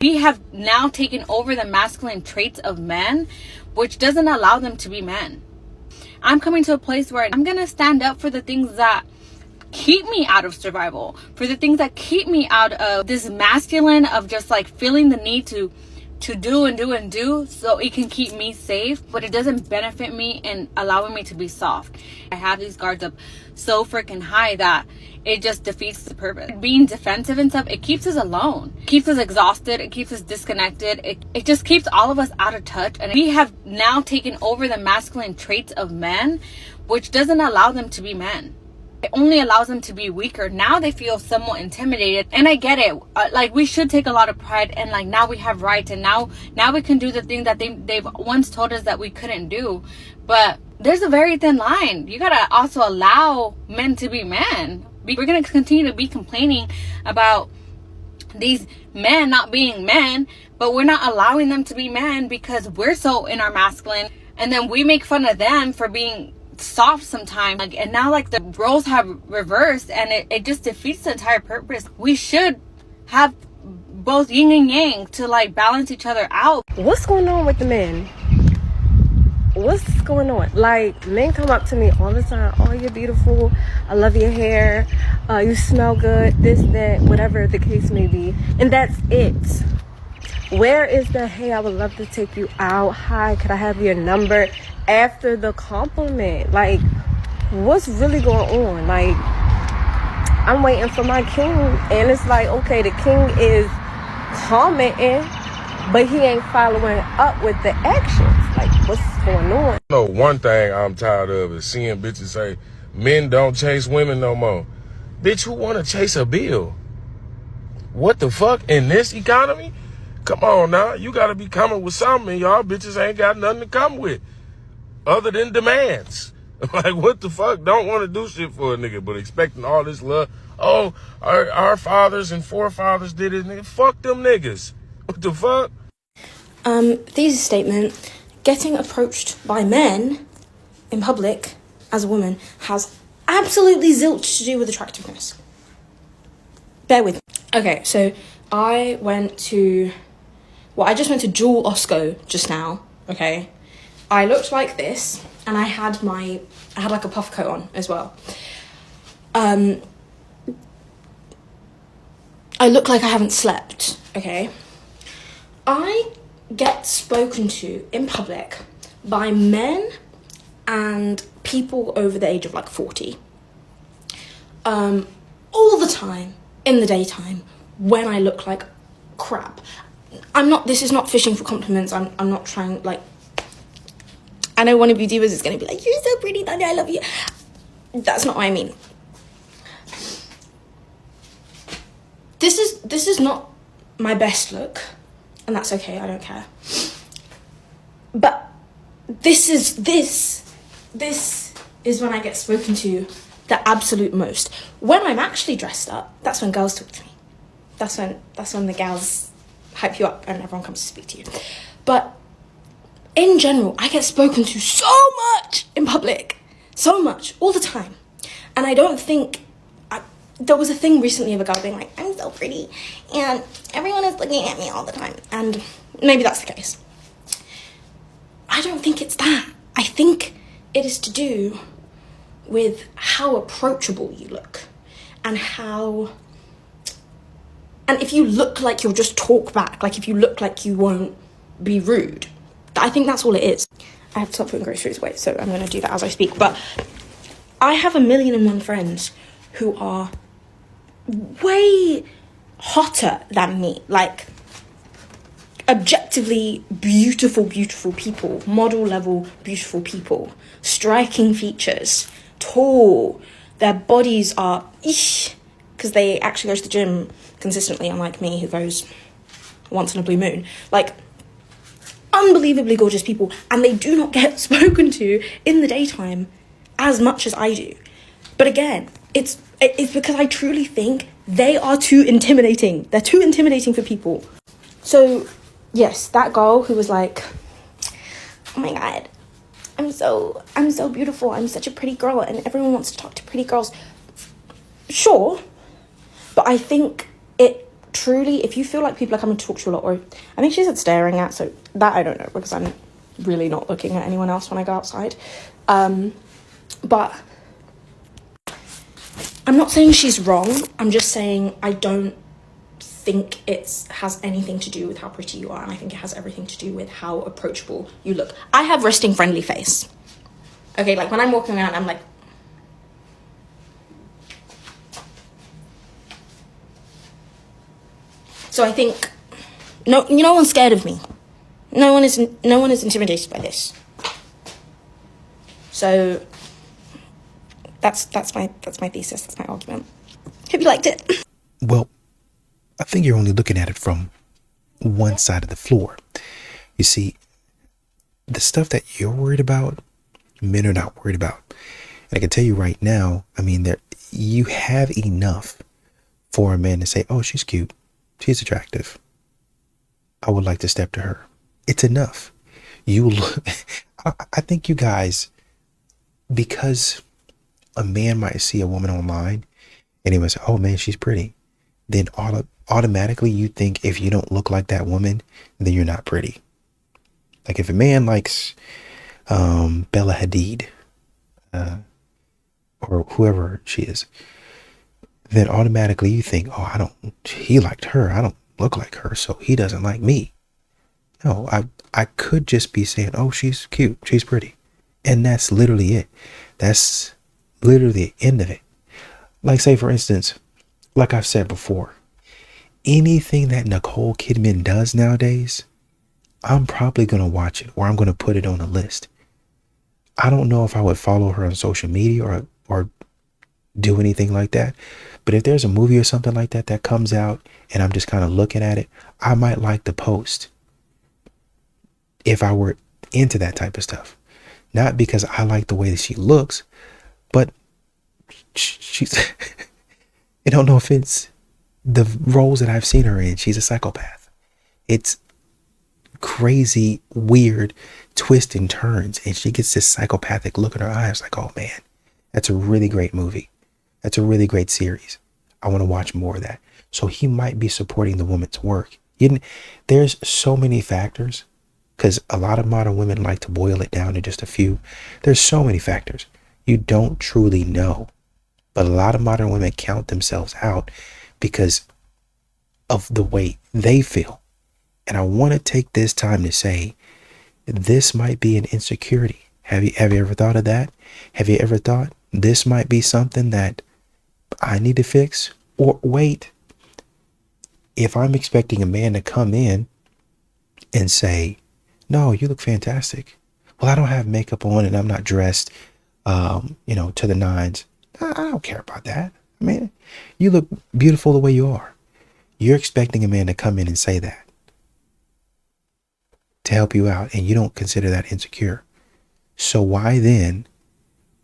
We have now taken over the masculine traits of men, which doesn't allow them to be men. I'm coming to a place where I'm going to stand up for the things that keep me out of survival, for the things that keep me out of this masculine of just like feeling the need to do and do and do so it can keep me safe, but it doesn't benefit me in allowing me to be soft. I have these guards up so freaking high that it just defeats the purpose. Being defensive and stuff, it keeps us alone, it keeps us exhausted, it keeps us disconnected, it just keeps all of us out of touch. And we have now taken over the masculine traits of men, which doesn't allow them to be men. It only allows them to be weaker. Now they feel somewhat intimidated, and I get it. Like, we should take a lot of pride, and like now we have rights, and now we can do the thing that they've once told us that we couldn't do. But there's a very thin line. You gotta also allow men to be men. We're gonna continue to be complaining about these men not being men, but we're not allowing them to be men because we're so in our masculine, and then we make fun of them for being soft sometimes, like, and now like the roles have reversed, and it just defeats the entire purpose. We should have both yin and yang to like balance each other out. What's going on with the men? What's going on? Like, men come up to me all the time. Oh, you're beautiful, I love your hair, you smell good, this, that, whatever the case may be, and that's it. Where is the, hey, I would love to take you out, hi, could I have your number, after the compliment? Like, what's really going on? Like, I'm waiting for my king, and it's like, okay, the king is commenting, but he ain't following up with the actions. Like, what's going on? No, one thing I'm tired of is seeing bitches say men don't chase women no more. Bitch, who want to chase a bill? What the fuck? In this economy? Come on now, you gotta be coming with something. Y'all bitches ain't got nothing to come with other than demands. Like, what the fuck? Don't want to do shit for a nigga, but expecting all this love. Oh, our fathers and forefathers did it. Nigga, fuck them niggas. What the fuck? Thesis statement. Getting approached by men in public as a woman has absolutely zilch to do with attractiveness. Bear with me. Okay, so I just went to Jewel Osco just now, okay? I looked like this, and I had like a puff coat on as well. I look like I haven't slept, okay? I get spoken to in public by men and people over the age of like 40. All the time, in the daytime, when I look like crap. This is not fishing for compliments, I'm not trying, like, I know one of you divas is going to be like, you're so pretty, Tanya, I love you. That's not what I mean. This is not my best look, and that's okay, I don't care. But this is when I get spoken to the absolute most. When I'm actually dressed up, that's when girls talk to me. That's when the gals hype you up and everyone comes to speak to you. But in general, I get spoken to so much in public. So much. All the time. And I don't think... there was a thing recently of a girl being like, I'm so pretty, and everyone is looking at me all the time. And maybe that's the case. I don't think it's that. I think it is to do with how approachable you look. And if you look like you'll just talk back, like if you look like you won't be rude. I think that's all it is. I have to stop putting groceries away, so I'm going to do that as I speak. But I have 1,000,001 friends who are way hotter than me. Like, objectively beautiful people. Model level beautiful people. Striking features. Tall. Their bodies are... because they actually go to the gym consistently, unlike me, who goes once in a blue moon. Like, unbelievably gorgeous people, and they do not get spoken to in the daytime as much as I do. But again, it's because I truly think they are too intimidating. They're too intimidating for people. So, yes, that girl who was like, oh my God, I'm so beautiful, I'm such a pretty girl, and everyone wants to talk to pretty girls. Sure, but I think it truly, if you feel like people are coming to talk to you a lot, or I think she said staring at, so that I don't know, because I'm really not looking at anyone else when I go outside. But I'm not saying she's wrong. I'm just saying I don't think it has anything to do with how pretty you are, and I think it has everything to do with how approachable you look. I have resting friendly face. Okay, like when I'm walking around, I'm like, so I think no one's scared of me. No one is intimidated by this. So that's my thesis. That's my argument. Hope you liked it. Well, I think you're only looking at it from one side of the floor. You see, the stuff that you're worried about, men are not worried about. And I can tell you right now, I mean, that you have enough for a man to say, oh, she's cute, she's attractive, I would like to step to her. It's enough. I think you guys, because a man might see a woman online and he might say, oh man, she's pretty, then automatically you think if you don't look like that woman, then you're not pretty. Like if a man likes Bella Hadid or whoever she is, then automatically you think, oh, he liked her, I don't look like her, so he doesn't like me. No, I could just be saying, oh, she's cute, she's pretty. And that's literally it. That's literally the end of it. Like say, for instance, like I've said before, anything that Nicole Kidman does nowadays, I'm probably going to watch it, or I'm going to put it on a list. I don't know if I would follow her on social media or do anything like that. But if there's a movie or something like that that comes out and I'm just kind of looking at it, I might like the post if I were into that type of stuff. Not because I like the way that she looks, but she's I don't know if it's the roles that I've seen her in. She's a psychopath. It's crazy, weird twists and turns, and she gets this psychopathic look in her eyes like, oh man, that's a really great movie. That's a really great series. I want to watch more of that. So he might be supporting the woman's work. There's so many factors, because a lot of modern women like to boil it down to just a few. There's so many factors. You don't truly know. But a lot of modern women count themselves out because of the way they feel. And I want to take this time to say, this might be an insecurity. Have you ever thought of that? Have you ever thought this might be something that I need to fix? Or wait, if I'm expecting a man to come in and say, no, you look fantastic. Well, I don't have makeup on and I'm not dressed, to the nines. I don't care about that. I mean, you look beautiful the way you are. You're expecting a man to come in and say that to help you out, and you don't consider that insecure. So why then,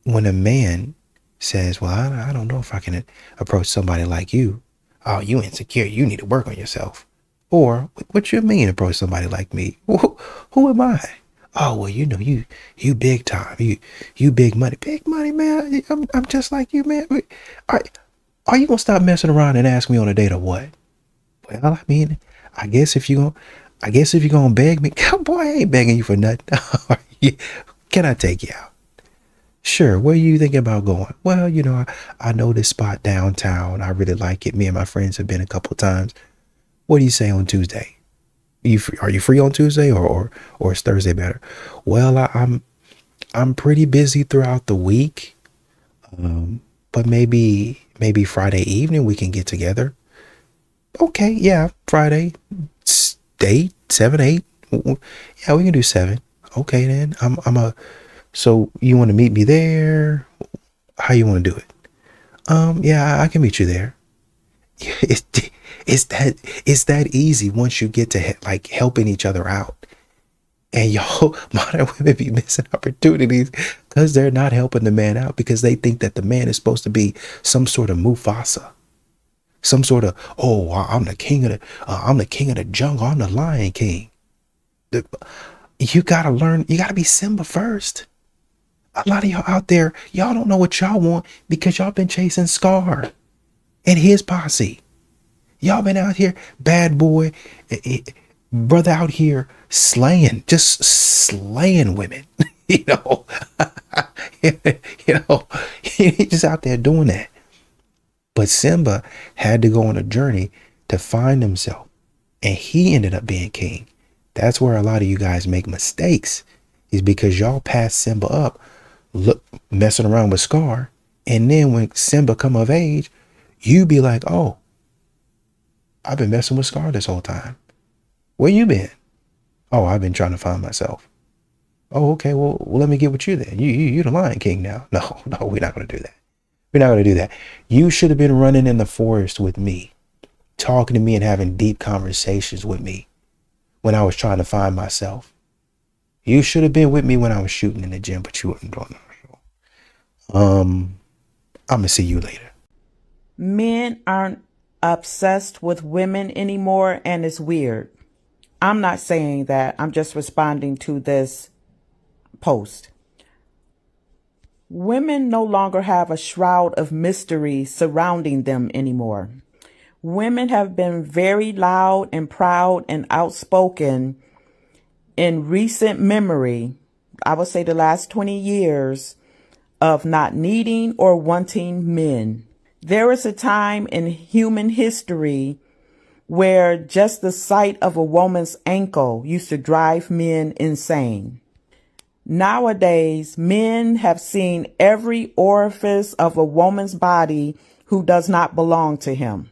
when a man says, well, I don't know if I can approach somebody like you. Oh, you insecure. You need to work on yourself. Or what you mean approach somebody like me? Who am I? Oh, well, you big time. You big money. Big money, man. I'm just like you, man. Are you going to stop messing around and ask me on a date or what? Well, I mean, I guess if you're going to beg me, boy, I ain't begging you for nothing. Can I take you out? Sure. Where are you thinking about going? Well, I know this spot downtown. I really like it. Me and my friends have been a couple of times. What do you say on Tuesday? Are you free on Tuesday or is Thursday better? Well, I'm pretty busy throughout the week. But maybe Friday evening we can get together. Okay, yeah, Friday, 7, 8. Yeah, we can do 7. Okay, then so you want to meet me there? How you want to do it? Yeah, I can meet you there. It's that easy once you get to like helping each other out. And y'all, modern women be missing opportunities because they're not helping the man out, because they think that the man is supposed to be some sort of Mufasa, some sort of, oh, I'm the king of the jungle, I'm the Lion King. You gotta learn. You gotta be Simba first. A lot of y'all out there, y'all don't know what y'all want because y'all been chasing Scar and his posse. Y'all been out here, bad boy, brother out here slaying, just slaying women. you know, he's just out there doing that. But Simba had to go on a journey to find himself, and he ended up being king. That's where a lot of you guys make mistakes, is because y'all pass Simba up, look, messing around with Scar, and then when Simba come of age, you be like, oh, I've been messing with Scar this whole time. Where you been? Oh, I've been trying to find myself. Oh, okay, well let me get with you then. You the Lion King now. No, we're not going to do that. We're not going to do that. You should have been running in the forest with me, talking to me and having deep conversations with me when I was trying to find myself. You should have been with me when I was shooting in the gym, but you wasn't doing that. I'm going to see you later. Men aren't obsessed with women anymore, and it's weird. I'm not saying that. I'm just responding to this post. Women no longer have a shroud of mystery surrounding them anymore. Women have been very loud and proud and outspoken in recent memory, I would say the last 20 years, of not needing or wanting men. There is a time in human history where just the sight of a woman's ankle used to drive men insane. Nowadays, men have seen every orifice of a woman's body who does not belong to him.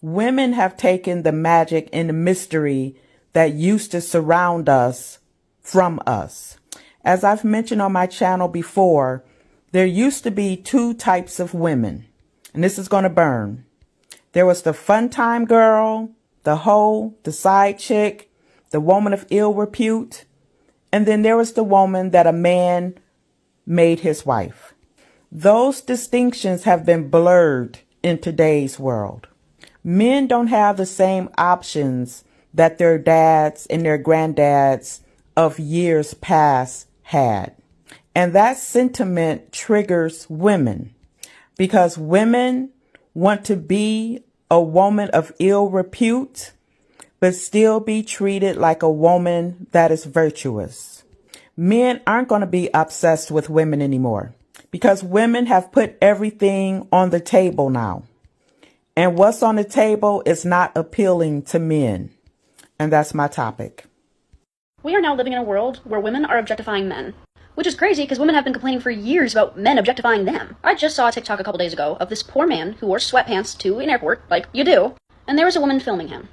Women have taken the magic and the mystery that used to surround us from us. As I've mentioned on my channel before, there used to be two types of women, and this is going to burn. There was the fun time girl, the hoe, the side chick, the woman of ill repute, and then there was the woman that a man made his wife. Those distinctions have been blurred in today's world. Men don't have the same options that their dads and their granddads of years past had. And that sentiment triggers women, because women want to be a woman of ill repute, but still be treated like a woman that is virtuous. Men aren't going to be obsessed with women anymore, because women have put everything on the table now. And what's on the table is not appealing to men. And that's my topic. We are now living in a world where women are objectifying men, which is crazy because women have been complaining for years about men objectifying them. I just saw a TikTok a couple days ago of this poor man who wore sweatpants to an airport, like you do, and there was a woman filming him.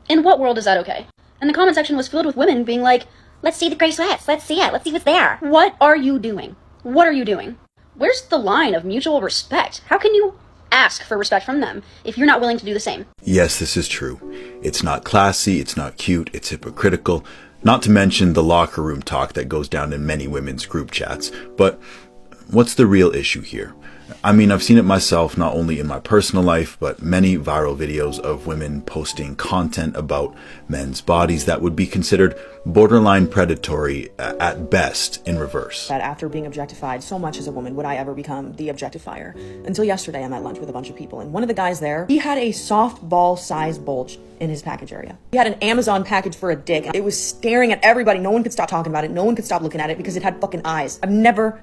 In what world is that okay? And the comment section was filled with women being like, let's see the gray sweats, let's see it, let's see what's there. What are you doing? What are you doing? Where's the line of mutual respect? How can you ask for respect from them if you're not willing to do the same? Yes, this is true. It's not classy, it's not cute, it's hypocritical, not to mention the locker room talk that goes down in many women's group chats. But what's the real issue here? I mean, I've seen it myself, not only in my personal life, but many viral videos of women posting content about men's bodies that would be considered borderline predatory at best in reverse. That after being objectified so much as a woman, would I ever become the objectifier? Until yesterday, I'm at lunch with a bunch of people, and one of the guys there, he had a softball-sized bulge in his package area. He had an Amazon package for a dick. It was staring at everybody. No one could stop talking about it. No one could stop looking at it because it had fucking eyes. I've never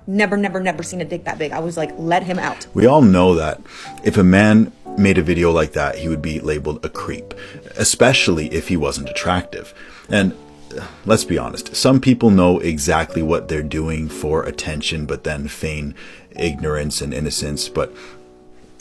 seen a dick that big. I was like, let him out. We all know that if a man made a video like that, he would be labeled a creep, especially if he wasn't attractive. And let's be honest, some people know exactly what they're doing for attention, but then feign ignorance and innocence. But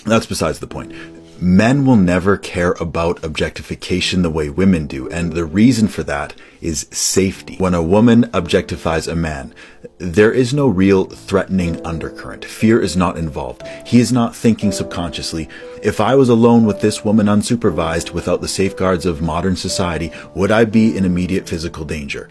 that's besides the point. Men will never care about objectification the way women do, and the reason for that is safety. When a woman objectifies a man, there is no real threatening undercurrent. Fear is not involved. He is not thinking subconsciously, if I was alone with this woman unsupervised without the safeguards of modern society, would I be in immediate physical danger?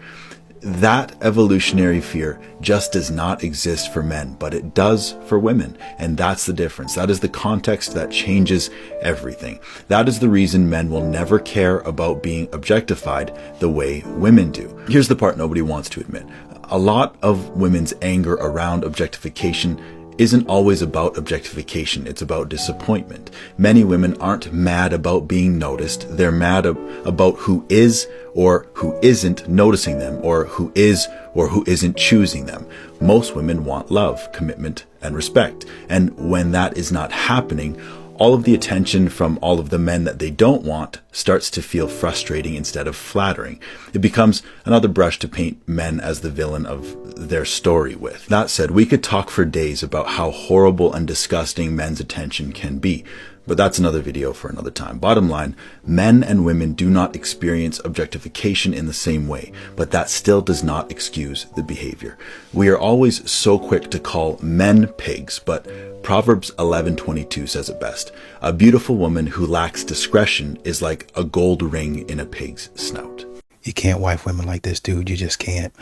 That evolutionary fear just does not exist for men, but it does for women. And that's the difference. That is the context that changes everything. That is the reason men will never care about being objectified the way women do. Here's the part nobody wants to admit. A lot of women's anger around objectification isn't always about objectification, it's about disappointment. Many women aren't mad about being noticed, they're mad about who is or who isn't noticing them, or who is or who isn't choosing them. Most women want love, commitment, and respect. And when that is not happening, all of the attention from all of the men that they don't want starts to feel frustrating instead of flattering. It becomes another brush to paint men as the villain of their story with. That said, we could talk for days about how horrible and disgusting men's attention can be, but that's another video for another time. Bottom line, men and women do not experience objectification in the same way, but that still does not excuse the behavior. We are always so quick to call men pigs, but Proverbs 11:22 says it best. A beautiful woman who lacks discretion is like a gold ring in a pig's snout. You can't wife women like this, dude. You just can't.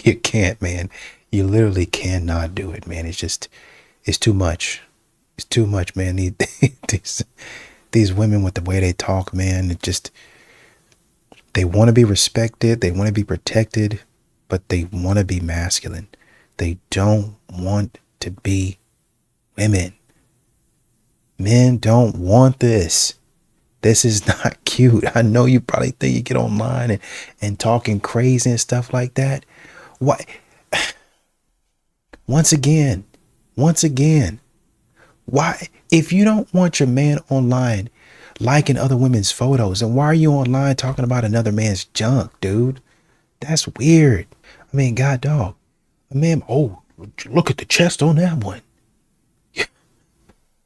You can't, man. You literally cannot do it, man. It's too much. It's too much, man. These women with the way they talk, man, they want to be respected. They want to be protected, but they want to be masculine. They don't want to be women. Men don't want this. This is not cute. I know you probably think you get online and talking crazy and stuff like that. Why? Once again, why? If you don't want your man online liking other women's photos, then why are you online talking about another man's junk, dude? That's weird. I mean, God dog. Man, oh, look at the chest on that one.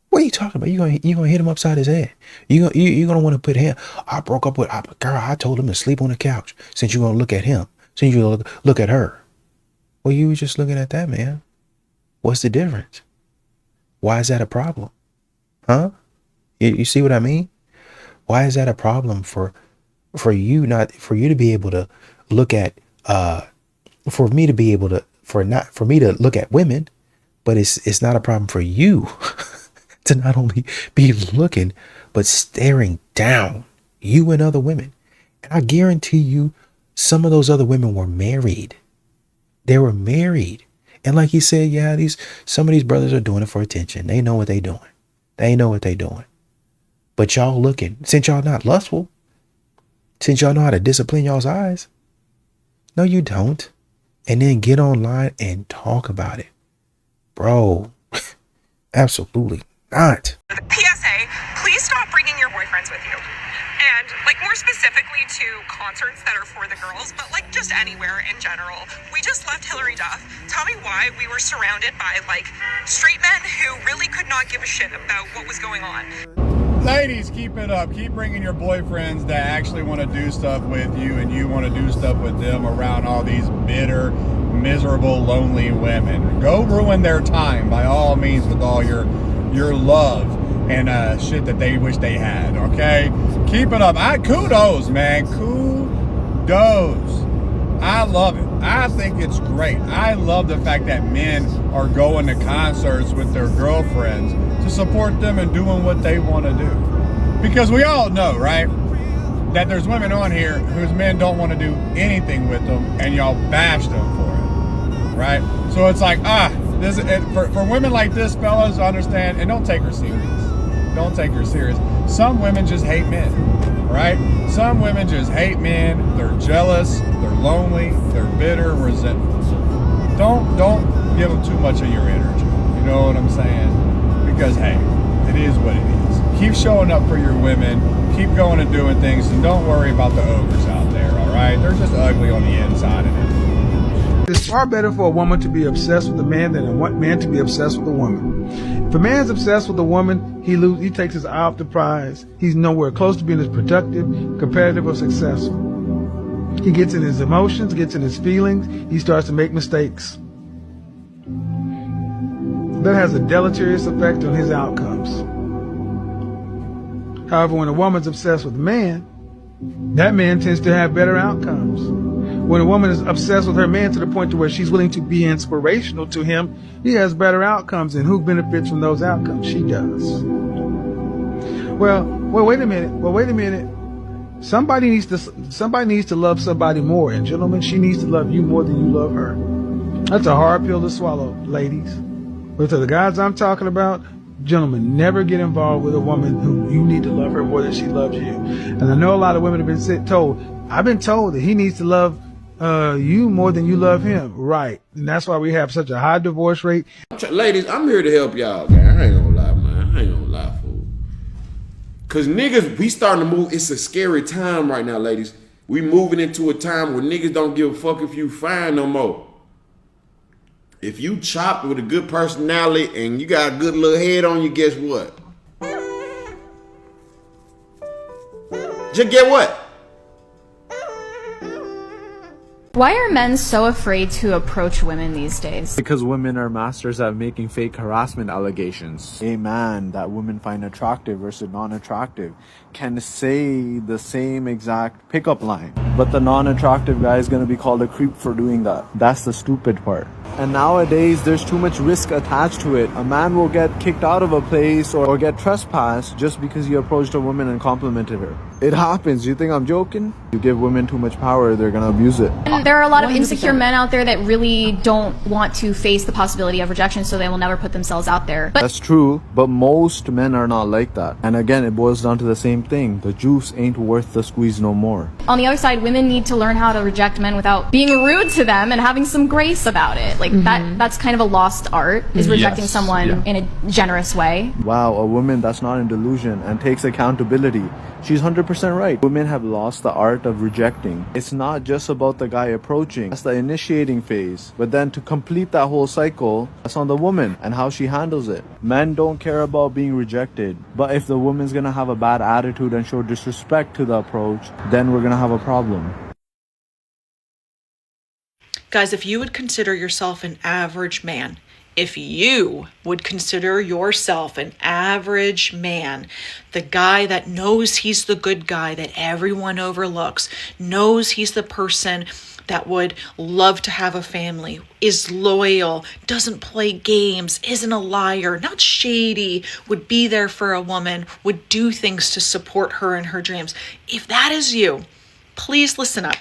What are you talking about? You gonna hit him upside his head. You gonna want to put him. I broke up with girl. I told him to sleep on the couch. Since you're gonna look at him, since you're gonna look at her. Well, you were just looking at that, man. What's the difference? Why is that a problem? Huh? You see what I mean? Why is that a problem for you to be able to look at for me to look at women, but it's not a problem for you to not only be looking but staring down you and other women. And I guarantee you some of those other women were married. They were married. And like he said, yeah, some of these brothers are doing it for attention. They know what they're doing. They know what they're doing. But y'all looking, since y'all not lustful, since y'all know how to discipline y'all's eyes, no, you don't. And then get online and talk about it. Bro, absolutely not. The PSA, please stop bringing your boyfriends with you. And like more specifically to concerts that are for the girls, but like just anywhere in general. We just left Hillary Duff. Tell me why we were surrounded by like straight men who really could not give a shit about what was going on. Ladies, keep it up. Keep bringing your boyfriends that actually want to do stuff with you and you want to do stuff with them around all these bitter, miserable, lonely women. Go ruin their time by all means with all your love and shit that they wish they had, okay? Keep it up. Kudos, man. Kudos. I love it. I think it's great. I love the fact that men are going to concerts with their girlfriends to support them and doing what they want to do. Because we all know, right, that there's women on here whose men don't want to do anything with them and y'all bash them for it, right? So it's like, for women like this, fellas, understand, and don't take her serious. Don't take her serious. Some women just hate men, right? Some women just hate men. They're jealous. They're lonely. They're bitter, resentful. Don't give them too much of your energy. You know what I'm saying? Because, hey, it is what it is. Keep showing up for your women. Keep going and doing things. And don't worry about the ogres out there, all right? They're just ugly on the inside of it. It's far better for a woman to be obsessed with a man than a man to be obsessed with a woman. If a man's obsessed with a woman, he takes his eye off the prize. He's nowhere close to being as productive, competitive, or successful. He gets in his emotions, gets in his feelings. He starts to make mistakes. That has a deleterious effect on his outcomes. However, when a woman's obsessed with a man, that man tends to have better outcomes. When a woman is obsessed with her man to the point to where she's willing to be inspirational to him, he has better outcomes. And who benefits from those outcomes? She does. Well, wait a minute. Somebody needs to love somebody more. And gentlemen, she needs to love you more than you love her. That's a hard pill to swallow, ladies. But to the guys I'm talking about, gentlemen, never get involved with a woman who you need to love her more than she loves you. And I know a lot of women have been I've been told that he needs to love you more than you love him. Right. And that's why we have such a high divorce rate. Ladies, I'm here to help y'all, man. I ain't gonna lie, man. I ain't gonna lie, fool. Cause niggas, we starting to move. It's a scary time right now, ladies. We moving into a time where niggas don't give a fuck if you fine no more. If you chopped with a good personality and you got a good little head on you, guess what? Just get what? Why are men so afraid to approach women these days? Because women are masters at making fake harassment allegations. A man that women find attractive versus non-attractive can say the same exact pickup line, but the non-attractive guy is going to be called a creep for doing that. That's the stupid part. And nowadays, there's too much risk attached to it. A man will get kicked out of a place or get trespassed just because he approached a woman and complimented her. It happens. You think I'm joking? You give women too much power, they're going to abuse it. And there are a lot of insecure men out there that really don't want to face the possibility of rejection, so they will never put themselves out there. But that's true, but most men are not like that. And again, it boils down to the same thing. The juice ain't worth the squeeze no more. On the other side, women need to learn how to reject men without being rude to them and having some grace about it. Like that's kind of a lost art, is rejecting someone in a generous way. Wow, a woman that's not in delusion and takes accountability. She's 100% right. Women have lost the art of rejecting. It's not just about the guy approaching. That's the initiating phase. But then to complete that whole cycle, that's on the woman and how she handles it. Men don't care about being rejected. But if the woman's gonna have a bad attitude and show disrespect to the approach, then we're gonna have a problem. Guys, if you would consider yourself an average man, if you would consider yourself an average man, the guy that knows he's the good guy that everyone overlooks, knows he's the person that would love to have a family, is loyal, doesn't play games, isn't a liar, not shady, would be there for a woman, would do things to support her in her dreams. If that is you, please listen up.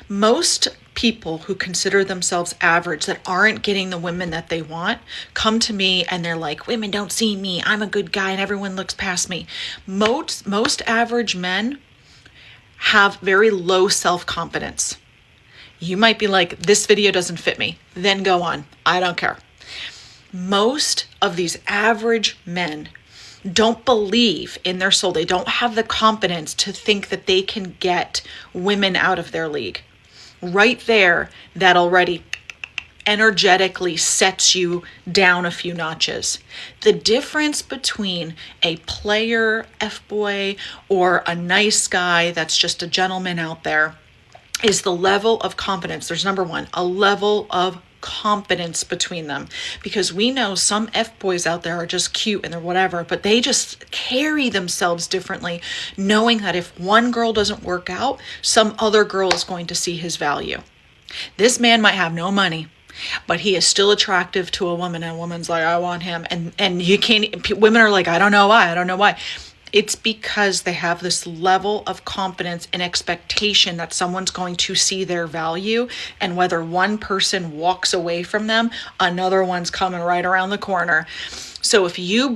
Most people who consider themselves average, that aren't getting the women that they want, come to me and they're like, women don't see me, I'm a good guy and everyone looks past me. Most average men have very low self-confidence. You might be like, this video doesn't fit me. Then go on. I don't care. Most of these average men don't believe in their soul. They don't have the confidence to think that they can get women out of their league. Right there, that already energetically sets you down a few notches. The difference between a player F-boy or a nice guy that's just a gentleman out there is the level of confidence. There's number one, a level of confidence between them, because we know some F-boys out there are just cute and they're whatever, but they just carry themselves differently, knowing that if one girl doesn't work out, some other girl is going to see his value. This man might have no money, but he is still attractive to a woman, and a woman's like, I want him. And you can't, women are like, I don't know why. It's because they have this level of confidence and expectation that someone's going to see their value, and whether one person walks away from them, another one's coming right around the corner. So if you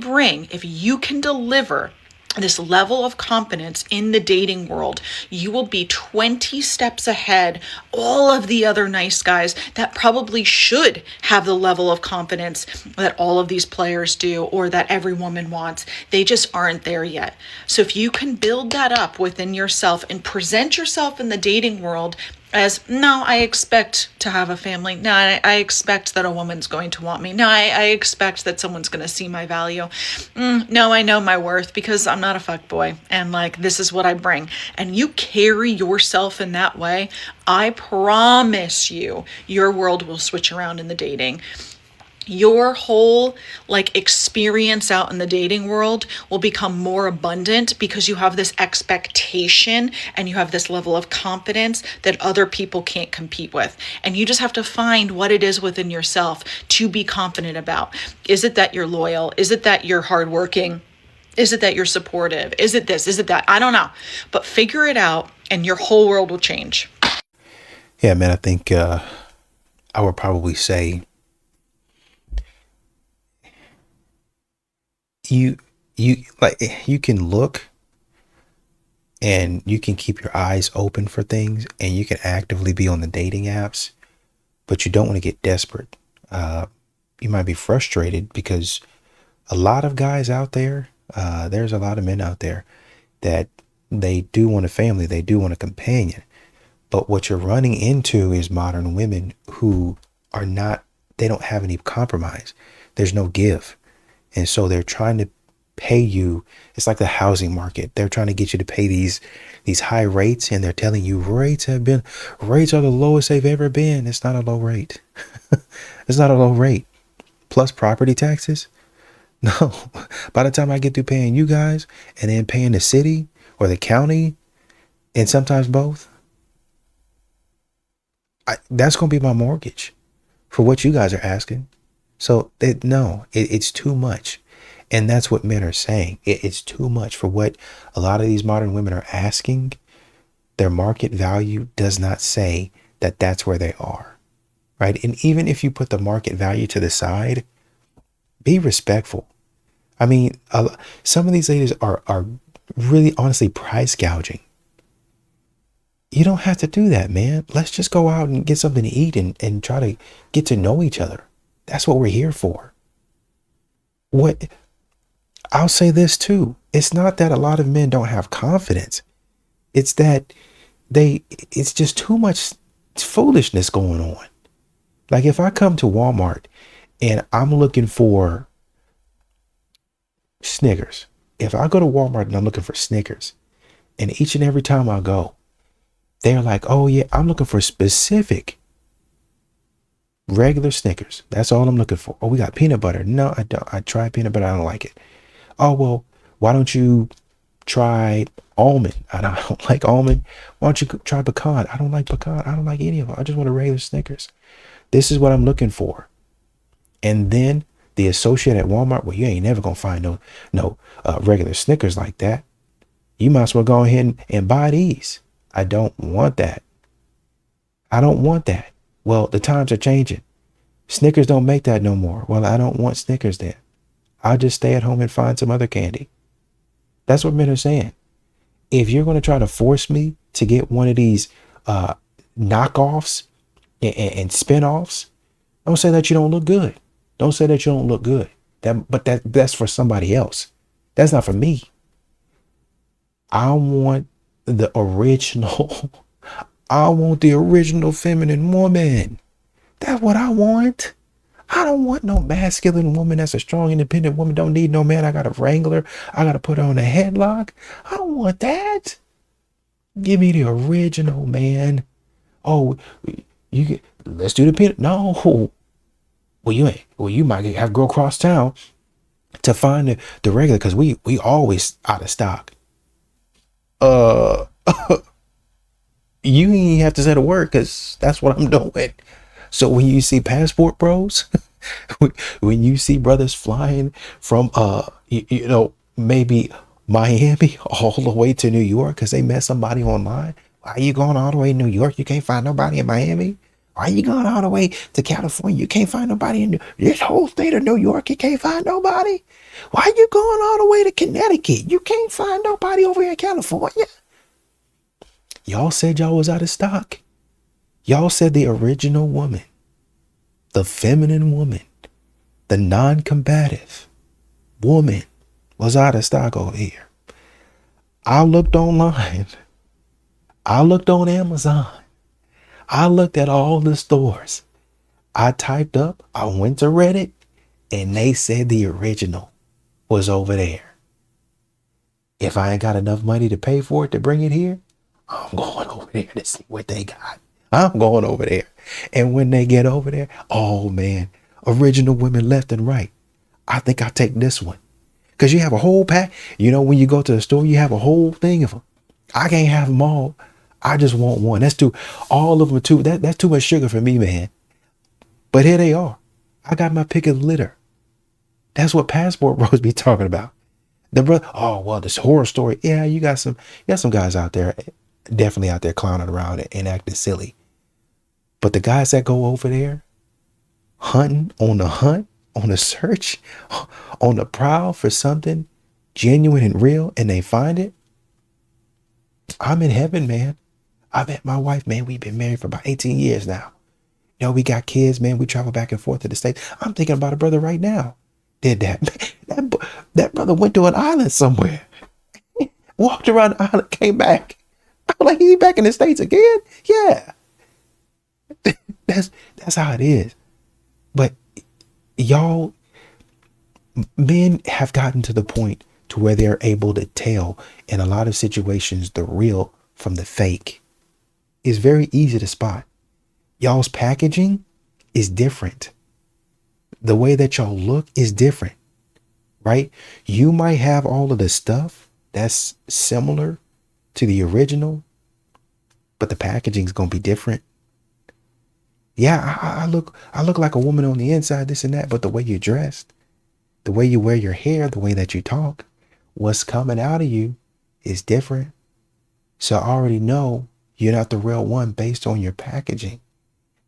can deliver this level of confidence in the dating world, you will be 20 steps ahead all of the other nice guys that probably should have the level of confidence that all of these players do, or that every woman wants. They just aren't there yet. So if you can build that up within yourself and present yourself in the dating world as, no, I expect to have a family. No, I expect that a woman's going to want me. No, I expect that someone's going to see my value. No, I know my worth because I'm not a fuckboy. And like, this is what I bring. And you carry yourself in that way, I promise you, your world will switch around in the dating. Your whole experience out in the dating world will become more abundant because you have this expectation and you have this level of confidence that other people can't compete with. And you just have to find what it is within yourself to be confident about. Is it that you're loyal? Is it that you're hardworking? Is it that you're supportive? Is it this? Is it that? I don't know. But figure it out and your whole world will change. Yeah, man, I think I would probably say you you can look and you can keep your eyes open for things and you can actively be on the dating apps, but you don't want to get desperate. You might be frustrated because a lot of guys out there, there's a lot of men out there that they do want a family, they do want a companion. But what you're running into is modern women who are not, they don't have any compromise. There's no give. And so they're trying to pay you. It's like the housing market. They're trying to get you to pay these high rates, and they're telling you rates are the lowest they've ever been. It's not a low rate. It's not a low rate. Plus property taxes. No, by the time I get through paying you guys and then paying the city or the county, and sometimes both, that's going to be my mortgage for what you guys are asking. So it's too much. And that's what men are saying. It's too much for what a lot of these modern women are asking. Their market value does not say that that's where they are, right? And even if you put the market value to the side, be respectful. I mean, some of these ladies are really honestly price gouging. You don't have to do that, man. Let's just go out and get something to eat and try to get to know each other. That's what we're here for. I'll say this too. It's not that a lot of men don't have confidence. It's that it's just too much foolishness going on. Like if I come to Walmart and I'm looking for Snickers. If I go to Walmart and I'm looking for Snickers, and each and every time I go, they're like, oh yeah, I'm looking for specific regular Snickers. That's all I'm looking for. Oh, we got peanut butter. No, I don't. I tried peanut butter. I don't like it. Oh, well, why don't you try almond? I don't like almond. Why don't you try pecan? I don't like pecan. I don't like any of them. I just want a regular Snickers. This is what I'm looking for. And then the associate at Walmart, well, you ain't never going to find no regular Snickers like that. You might as well go ahead and buy these. I don't want that. I don't want that. Well, the times are changing. Snickers don't make that no more. Well, I don't want Snickers then. I'll just stay at home and find some other candy. That's what men are saying. If you're going to try to force me to get one of these knockoffs and spin-offs, don't say that you don't look good. Don't say that you don't look good. That's for somebody else. That's not for me. I want the original. I want the original feminine woman. That's what I want. I don't want no masculine woman that's a strong, independent woman. Don't need no man. I got to wrangle her. I got to put her on a headlock. I don't want that. Give me the original, man. Oh, let's do the peanut. No. Well, you might have to go across town to find the regular, because we always out of stock. You ain't have to say the word, because that's what I'm doing. So when you see passport bros, when you see brothers flying from maybe Miami all the way to New York because they met somebody online, why are you going all the way to New York? You can't find nobody in Miami. Why are you going all the way to California? You can't find nobody in this whole state of New York. You can't find nobody. Why are you going all the way to Connecticut? You can't find nobody over here in California. Y'all said y'all was out of stock. Y'all said the original woman, the feminine woman, the non-combative woman was out of stock over here. I looked online. I looked on Amazon. I looked at all the stores. I typed up, I went to Reddit, and they said the original was over there. If I ain't got enough money to pay for it to bring it here, I'm going over there to see what they got. I'm going over there. And when they get over there, oh man, original women left and right. I think I'll take this one. Because you have a whole pack. When you go to the store, you have a whole thing of them. I can't have them all. I just want one. That's too, all of them are too, that's too much sugar for me, man. But here they are. I got my pick of the litter. That's what passport bros be talking about. The brother, oh, well, this horror story. Yeah, you got some guys out there, definitely out there clowning around and acting silly. But the guys that go over there hunting on the hunt, on a search, on the prowl for something genuine and real, and they find it, I'm in heaven, man. I met my wife, man. We've been married for about 18 years now. You know, we got kids, man. We travel back and forth to the States. I'm thinking about a brother right now. Did that. That brother went to an island somewhere. Walked around the island, came back. I'm like, he back in the States again? Yeah. That's how it is. But y'all, men have gotten to the point to where they're able to tell in a lot of situations the real from the fake. It's very easy to spot. Y'all's packaging is different. The way that y'all look is different, right? You might have all of the stuff that's similar to the original, but the packaging is going to be different. Yeah, I look like a woman on the inside, this and that, but the way you're dressed, the way you wear your hair, the way that you talk, what's coming out of you is different. So I already know you're not the real one based on your packaging,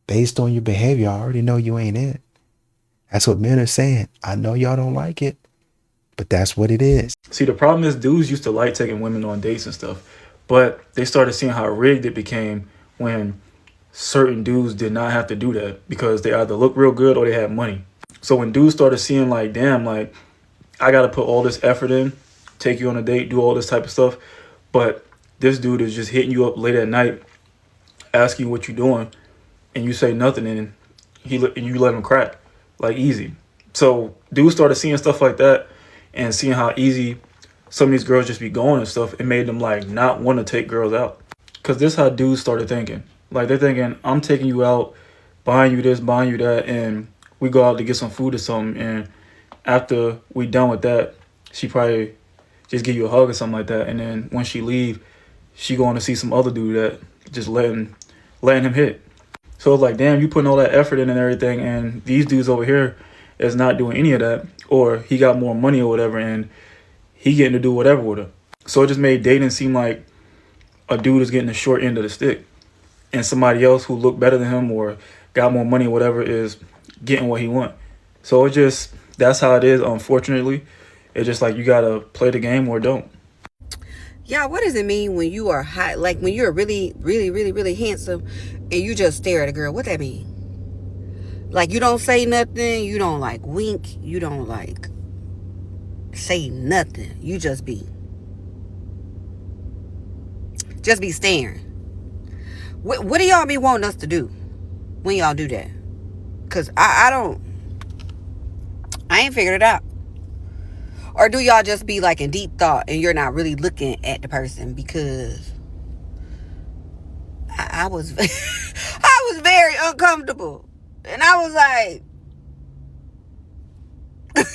based on your behavior. I already know you ain't it. That's what men are saying. I know y'all don't like it, but that's what it is. See, the problem is dudes used to like taking women on dates and stuff, but they started seeing how rigged it became when certain dudes did not have to do that because they either look real good or they had money. So when dudes started seeing like, damn, like I got to put all this effort in, take you on a date, do all this type of stuff, but this dude is just hitting you up late at night, asking you what you're doing, and you say nothing, and you let him crack, like easy. So dudes started seeing stuff like that and seeing how easy some of these girls just be going and stuff. It made them like not want to take girls out. Because this is how dudes started thinking. Like they're thinking, I'm taking you out, buying you this, buying you that, and we go out to get some food or something, and after we done with that, she probably just give you a hug or something like that, and then when she leave, she going to see some other dude that just letting him hit. So it's like, damn, you putting all that effort in and everything, and these dudes over here is not doing any of that, or he got more money or whatever, and he getting to do whatever with her. So it just made dating seem like a dude is getting the short end of the stick, and somebody else who looked better than him or got more money or whatever is getting what he want. So it just, that's how it is, unfortunately. It's just like you gotta play the game or don't. Yeah, what does it mean when you are hot? Like when you're really, really, really, really handsome and you just stare at a girl, what that mean? Like you don't say nothing, you don't like wink, you don't like say nothing. You just be staring. What do y'all be wanting us to do when y'all do that? Because I ain't figured it out. Or do y'all just be like in deep thought and you're not really looking at the person? Because I was I was very uncomfortable. And I was like and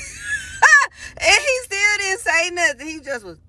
he still didn't say nothing. He just was.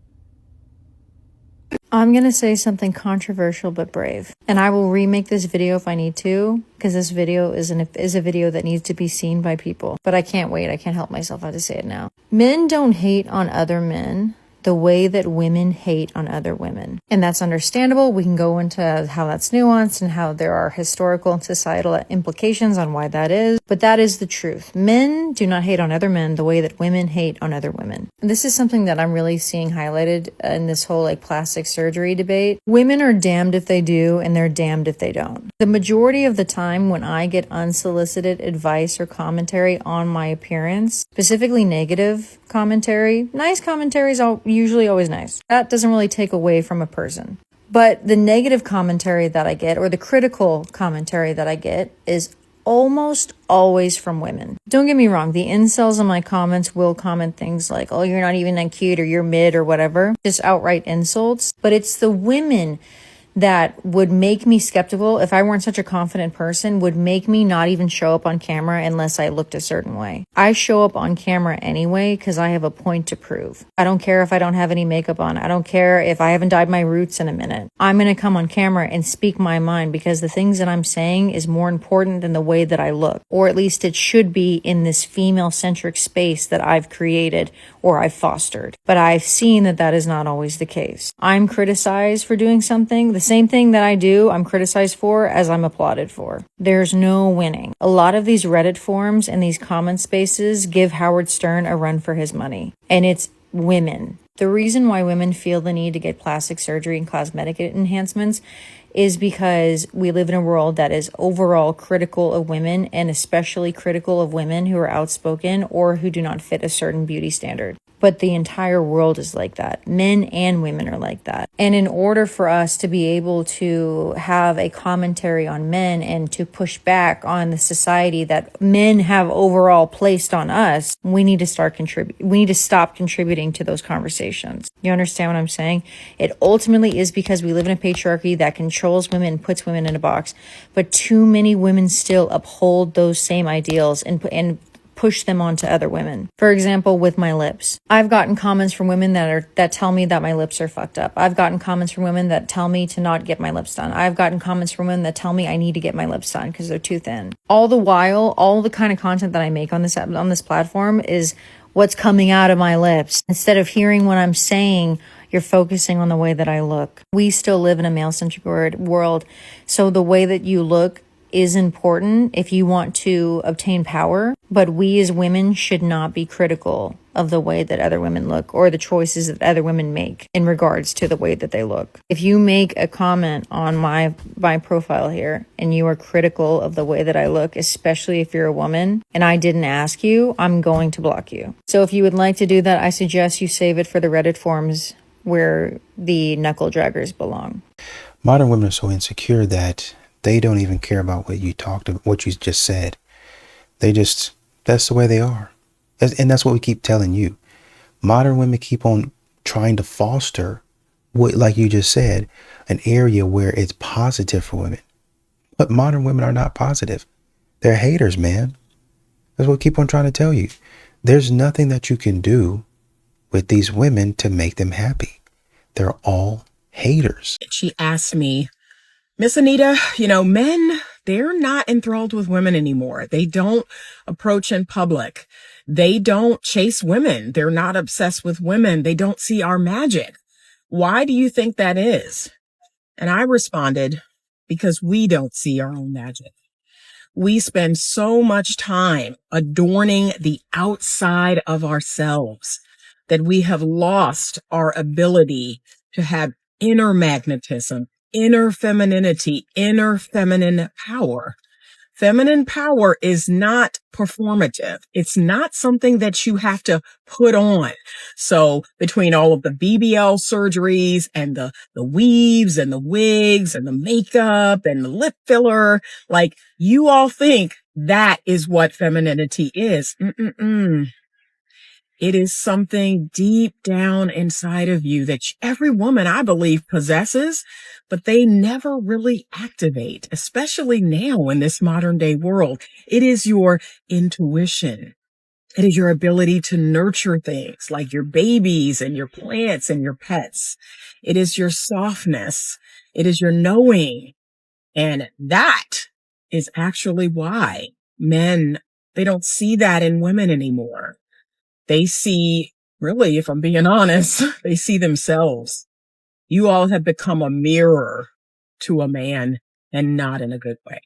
I'm going to say something controversial but brave. And I will remake this video if I need to, because this video is a video that needs to be seen by people. But I can't wait. I can't help myself. I have to say it now. Men don't hate on other men the way that women hate on other women. And that's understandable. We can go into how that's nuanced and how there are historical and societal implications on why that is. But that is the truth. Men do not hate on other men the way that women hate on other women. And this is something that I'm really seeing highlighted in this whole like plastic surgery debate. Women are damned if they do and they're damned if they don't. The majority of the time when I get unsolicited advice or commentary on my appearance, specifically negative commentary, nice commentaries are usually always nice. That doesn't really take away from a person. But the negative commentary that I get, or the critical commentary that I get, is almost always from women. Don't get me wrong, the incels in my comments will comment things like, oh, you're not even that cute, or you're mid, or whatever. Just outright insults. But it's the women that would make me skeptical, if I weren't such a confident person, would make me not even show up on camera unless I looked a certain way. I show up on camera anyway because I have a point to prove. I don't care if I don't have any makeup on. I don't care if I haven't dyed my roots in a minute. I'm going to come on camera and speak my mind because the things that I'm saying is more important than the way that I look. Or at least it should be in this female-centric space that I've created or I've fostered. But I've seen that that is not always the case. I'm criticized for doing something the same thing that I do, I'm criticized for as I'm applauded for. There's no winning. A lot of these Reddit forums and these comment spaces give Howard Stern a run for his money. And it's women. The reason why women feel the need to get plastic surgery and cosmetic enhancements is because we live in a world that is overall critical of women, and especially critical of women who are outspoken or who do not fit a certain beauty standard. But the entire world is like that. Men and women are like that. And in order for us to be able to have a commentary on men and to push back on the society that men have overall placed on us, we need to stop contributing to those conversations. You understand what I'm saying? It ultimately is because we live in a patriarchy that controls women and puts women in a box. But too many women still uphold those same ideals and push them onto other women. For example, with my lips. I've gotten comments from women that tell me that my lips are fucked up. I've gotten comments from women that tell me to not get my lips done. I've gotten comments from women that tell me I need to get my lips done because they're too thin. All the while, all the kind of content that I make on this platform is what's coming out of my lips. Instead of hearing what I'm saying, you're focusing on the way that I look. We still live in a male-centric world, so the way that you look is important if you want to obtain power, but we as women should not be critical of the way that other women look or the choices that other women make in regards to the way that they look. If you make a comment on my profile here and you are critical of the way that I look, especially if you're a woman and I didn't ask you, I'm going to block you. So if you would like to do that, I suggest you save it for the Reddit forums where the knuckle draggers belong. Modern women are so insecure that they don't even care about what you just said. That's the way they are. And that's what we keep telling you. Modern women keep on trying to foster what, like you just said, an area where it's positive for women. But modern women are not positive. They're haters, man. That's what we keep on trying to tell you. There's nothing that you can do with these women to make them happy. They're all haters. She asked me, Miss Anita, men, they're not enthralled with women anymore. They don't approach in public. They don't chase women. They're not obsessed with women. They don't see our magic. Why do you think that is? And I responded, because we don't see our own magic. We spend so much time adorning the outside of ourselves that we have lost our ability to have inner magnetism, inner femininity, inner feminine power. Feminine power is not performative. It's not something that you have to put on. So between all of the BBL surgeries and the weaves and the wigs and the makeup and the lip filler, like you all think that is what femininity is. It is something deep down inside of you that every woman, I believe, possesses, but they never really activate, especially now in this modern day world. It is your intuition. It is your ability to nurture things like your babies and your plants and your pets. It is your softness. It is your knowing. And that is actually why men, they don't see that in women anymore. They see, really, if I'm being honest, they see themselves. You all have become a mirror to a man, and not in a good way.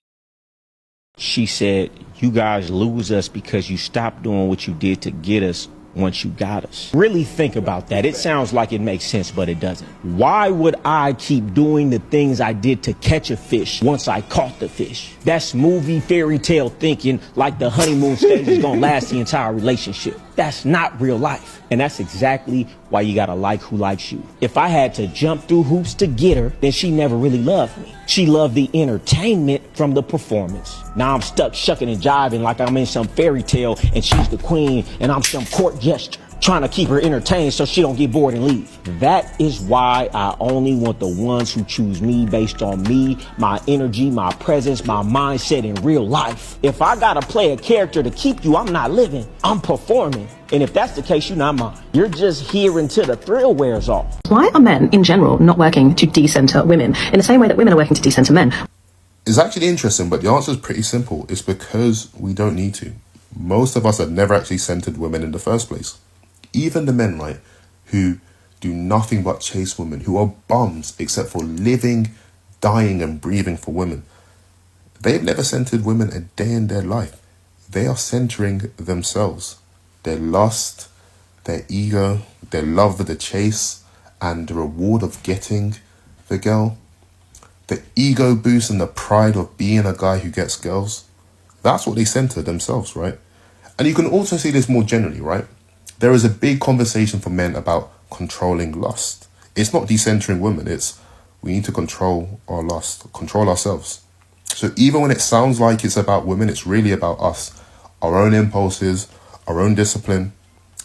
She said, you guys lose us because you stopped doing what you did to get us once you got us. Really think about that. It sounds like it makes sense, but it doesn't. Why would I keep doing the things I did to catch a fish once I caught the fish? That's movie fairy tale thinking, like the honeymoon stage is gonna last the entire relationship. That's not real life. And that's exactly why you gotta like who likes you. If I had to jump through hoops to get her, then she never really loved me. She loved the entertainment from the performance. Now I'm stuck shucking and jiving like I'm in some fairy tale and she's the queen and I'm some court jester, trying to keep her entertained so she don't get bored and leave. That is why I only want the ones who choose me based on me, my energy, my presence, my mindset in real life. If I gotta play a character to keep you, I'm not living, I'm performing. And if that's the case, you're not mine. You're just here until the thrill wears off. Why are men in general not working to decenter women in the same way that women are working to decenter men? It's actually interesting, but the answer is pretty simple. It's because we don't need to. Most of us have never actually centered women in the first place. Even the men, like, who do nothing but chase women, who are bums except for living dying and breathing for women. They've never centered women a day in their life. They are centering themselves, their lust, their ego, their love of the chase, and the reward of getting the girl. The ego boost and the pride of being a guy who gets girls. That's what they center themselves, right? And you can also see this more generally, right? There is a big conversation for men about controlling lust. It's not decentering women. It's we need to control our lust, control ourselves. So even when it sounds like it's about women, it's really about us, our own impulses, our own discipline.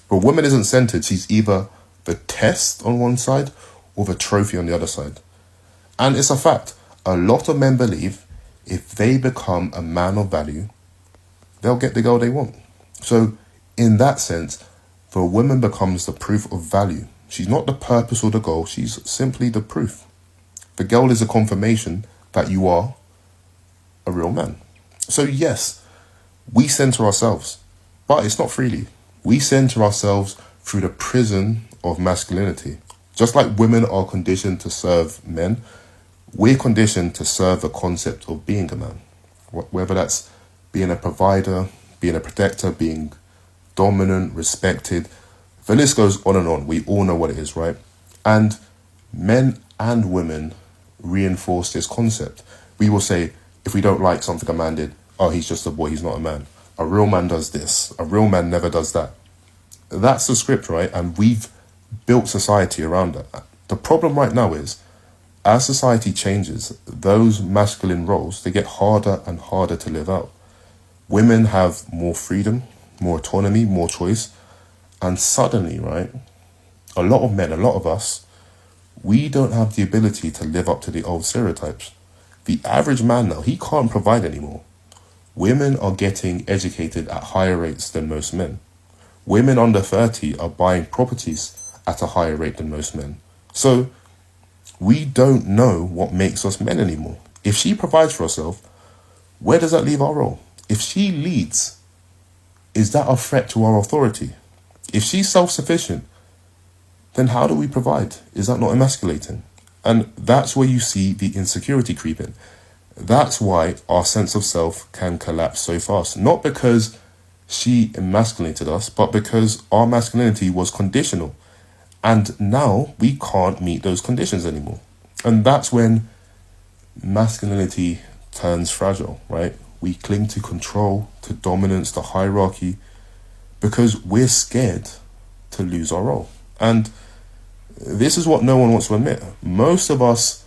But woman isn't centered. She's either the test on one side or the trophy on the other side. And it's a fact. A lot of men believe if they become a man of value, they'll get the girl they want. So in that sense, the woman becomes the proof of value. She's not the purpose or the goal. She's simply the proof. The girl is a confirmation that you are a real man. So yes, we center ourselves, but it's not freely. We center ourselves through the prison of masculinity. Just like women are conditioned to serve men, we're conditioned to serve the concept of being a man. Whether that's being a provider, being a protector, being dominant, respected. The list goes on and on. We all know what it is, right? And men and women reinforce this concept. We will say, if we don't like something a man did, oh, he's just a boy, he's not a man. A real man does this. A real man never does that. That's the script, right? And we've built society around that. The problem right now is, as society changes, those masculine roles, they get harder and harder to live out. Women have more freedom, more autonomy, more choice. And suddenly, right, a lot of men, a lot of us, we don't have the ability to live up to the old stereotypes. The average man now, he can't provide anymore. Women are getting educated at higher rates than most men. Women under 30 are buying properties at a higher rate than most men. So we don't know what makes us men anymore. If she provides for herself, where does that leave our role? If she leads, is that a threat to our authority? If she's self-sufficient, then how do we provide? Is that not emasculating? And that's where you see the insecurity creeping. That's why our sense of self can collapse so fast. Not because she emasculated us, but because our masculinity was conditional. And now we can't meet those conditions anymore. And that's when masculinity turns fragile, right? We cling to control, to dominance, to hierarchy, because we're scared to lose our role. And this is what no one wants to admit. Most of us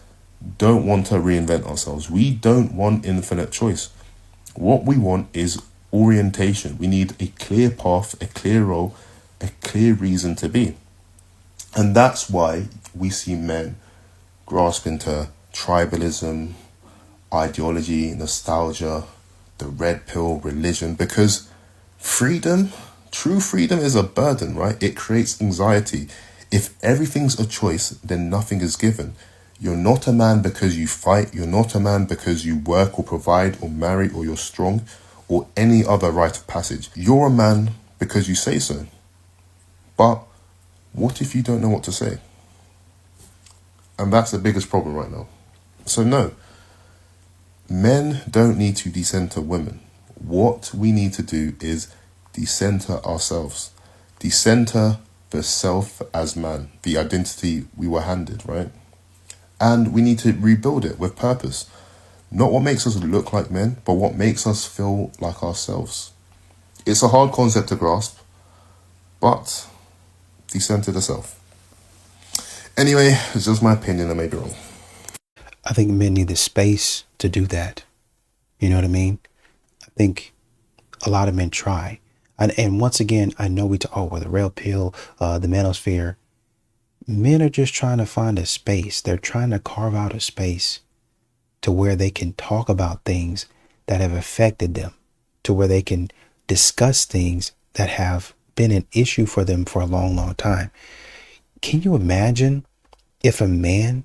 don't want to reinvent ourselves. We don't want infinite choice. What we want is orientation. We need a clear path, a clear role, a clear reason to be. And that's why we see men grasp into tribalism, ideology, nostalgia, the red pill, religion, because freedom, true freedom is a burden, right? It creates anxiety. If everything's a choice, then nothing is given. You're not a man because you fight. You're not a man because you work or provide or marry or you're strong or any other rite of passage. You're a man because you say so. But what if you don't know what to say? And that's the biggest problem right now. So no, men don't need to decenter women. What we need to do is decenter ourselves. Decenter the self as man, the identity we were handed, right? And we need to rebuild it with purpose. Not what makes us look like men, but what makes us feel like ourselves. It's a hard concept to grasp, but decenter the self. Anyway, it's just my opinion, I may be wrong. I think men need the space to do that. You know what I mean? I think a lot of men try. And once again, I know the red pill, the manosphere. Men are just trying to find a space. They're trying to carve out a space to where they can talk about things that have affected them, to where they can discuss things that have been an issue for them for a long, long time. Can you imagine if men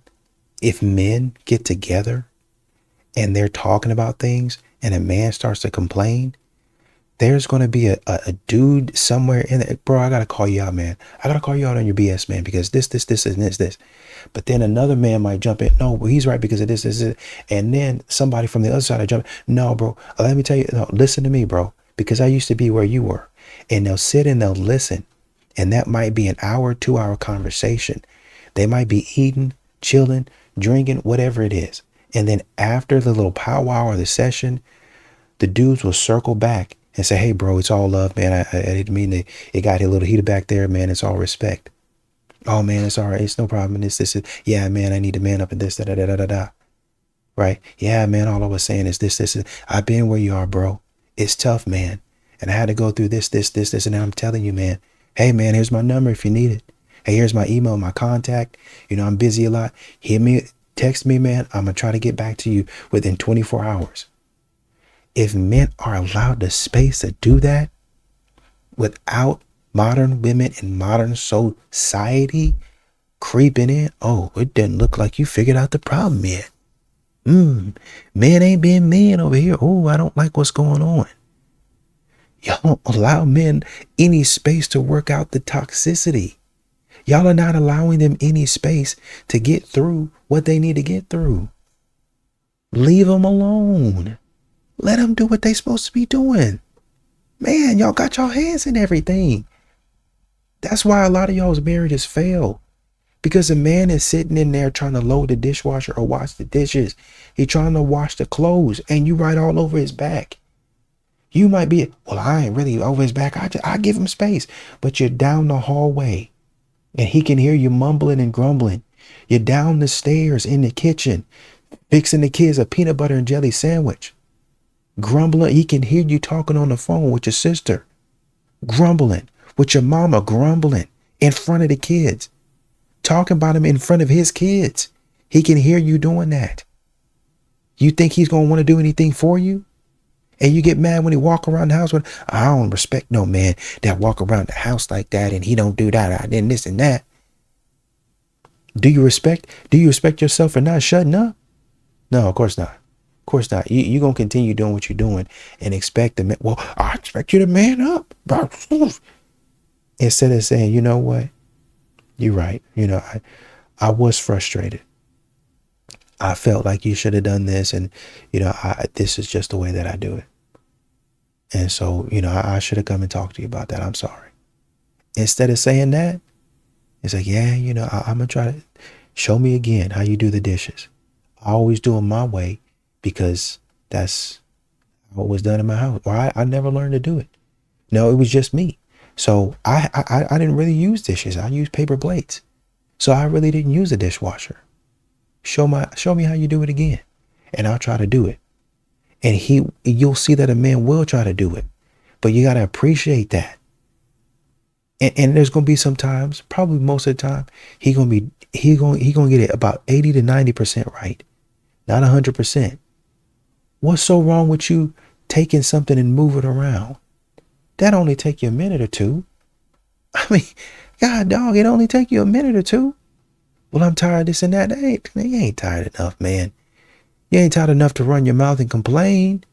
get together and they're talking about things and a man starts to complain? There's going to be a dude somewhere in there. Bro, I got to call you out, man. I got to call you out on your BS, man, because this, and this. But then another man might jump in. No, well, he's right because of this. And then somebody from the other side will jump in. No, bro, let me tell you. No, listen to me, bro, because I used to be where you were. And they'll sit and they'll listen. And that might be an hour, 2 hour conversation. They might be eating, chilling, drinking, whatever it is. And then after the little powwow or the session, the dudes will circle back and say, hey, bro, it's all love, man. I didn't mean it got a little heated back there, man. It's all respect. Oh, man, it's all right. It's no problem. This. Yeah, man, I need to man up and this, da. Right? Yeah, man, all I was saying is this. I've been where you are, bro. It's tough, man. And I had to go through this. And now I'm telling you, man. Hey, man, here's my number if you need it. Hey, here's my email, my contact. You know, I'm busy a lot. Hit me, text me, man. I'm going to try to get back to you within 24 hours. If men are allowed the space to do that without modern women and modern society creeping in, oh, it doesn't look like you figured out the problem yet. Men ain't being men over here. Oh, I don't like what's going on. Y'all don't allow men any space to work out the toxicity. Y'all are not allowing them any space to get through what they need to get through. Leave them alone. Let them do what they supposed to be doing. Man, y'all got your hands in everything. That's why a lot of y'all's marriages fail. Because a man is sitting in there trying to load the dishwasher or wash the dishes. He's trying to wash the clothes and you right all over his back. You might be, well, I ain't really over his back. I give him space. But you're down the hallway and he can hear you mumbling and grumbling. You're down the stairs in the kitchen, fixing the kids a peanut butter and jelly sandwich. Grumbling, he can hear you talking on the phone with your sister. Grumbling, with your mama, grumbling in front of the kids. Talking about him in front of his kids. He can hear you doing that. You think he's going to want to do anything for you? And you get mad when he walk around the house with, I don't respect no man that walk around the house like that and he don't do that and this and that. Do you respect yourself for not shutting up? No, of course not. Of course not. You're going to continue doing what you're doing and expect the man. Well, I expect you to man up. Instead of saying, you know what? You're right. You know, I was frustrated. I felt like you should have done this. And, you know, this is just the way that I do it. And so, you know, I should have come and talked to you about that. I'm sorry. Instead of saying that, it's like, yeah, you know, I'm going to try to show me again how you do the dishes. I always do them my way because that's what was done in my house. Or I never learned to do it. No, it was just me. So I didn't really use dishes. I used paper plates. So I really didn't use a dishwasher. Show me how you do it again. And I'll try to do it. And you'll see that a man will try to do it. But you got to appreciate that. And there's going to be some times, probably most of the time, he going to get it about 80 to 90% right. Not 100%. What's so wrong with you taking something and moving it around? That only take you a minute or two. I mean, God, dog, it only take you a minute or two. Well, I'm tired of this and that. You ain't tired enough, man. You ain't tired enough to run your mouth and complain.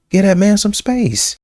Give that man some space.